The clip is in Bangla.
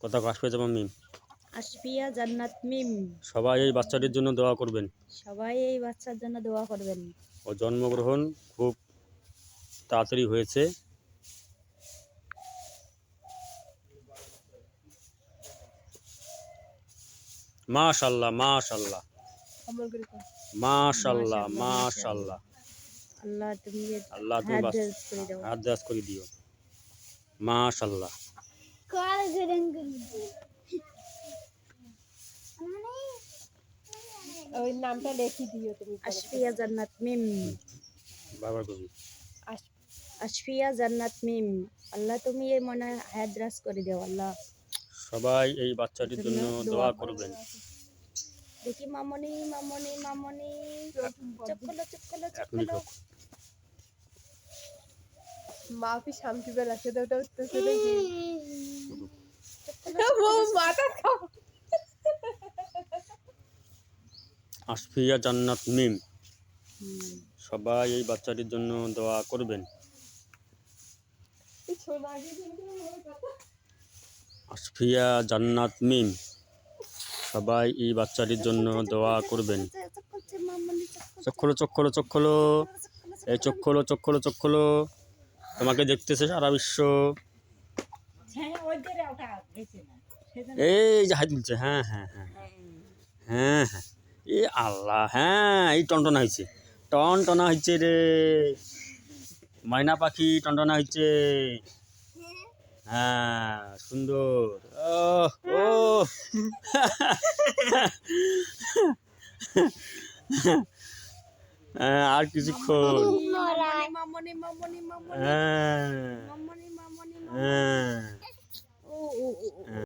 কথা আসবে যেমন মিম। আশফিয়া জান্নাত মিম। সবাই এই বাচ্চাটির জন্য দোয়া করবেন। সবাই এই বাচ্চার জন্য দোয়া করবেন। ও জন্মগ্রহণ খুব তাড়াতাড়ি হয়েছে। মাশাআল্লাহ মাশাআল্লাহ মাশাআল্লাহ মাশাআল্লাহ। আল্লাহ তুমি আল্লাহ তুমি হায়াত দারাজ করে দাও। হাত দারাজ করে দিও। মাশাআল্লাহ। ওই নামটা লিখে দিও তুমি। আশফিয়া জান্নাত মিম। বারবার করবি। আশফিয়া জান্নাত মিম। আল্লাহ তুমি এই মনে হায়াত দারাজ করে দাও আল্লাহ। সবাই এই বাচ্চাটির জন্য দোয়া করবেন। দেখি মামনি মামনি মামনি চক্কলো চক্কলো এক মিনিট চক্কলো। হোক। মাফি শান্তি বেলা সেটা ওটা উঠতেছে নাকি মাথা খাও। আশফিয়া জান্নাত মিম। সবাই এই বাচ্চাটির জন্য দোয়া করবেন। আশফিয়া জান্নাত মিম। সবাই এই বাচ্চাটির জন্য দোয়া করবেন। চোখ খোলো চোখ খোলো চোখ খোলো। এই চোখ খোলো চোখ খোলো চোখ খোলো। তোমাকে দেখতেছে সারা বিশ্ব। এই যে হাই তুলছে। হ্যাঁ হ্যাঁ হ্যাঁ হ্যাঁ হ্যাঁ। এ আল্লাহ, হ্যাঁ এই টনটনা হয়েছে, টনটনা হয়েছে রে ময়না পাখি, টনটনা হয়েছে। হ্যাঁ সুন্দর। ও হ্যাঁ, আর কিছুক্ষণ। মামনি মামনি মামনি হ্যাঁ মামনি মামনি হ্যাঁ ও ও ও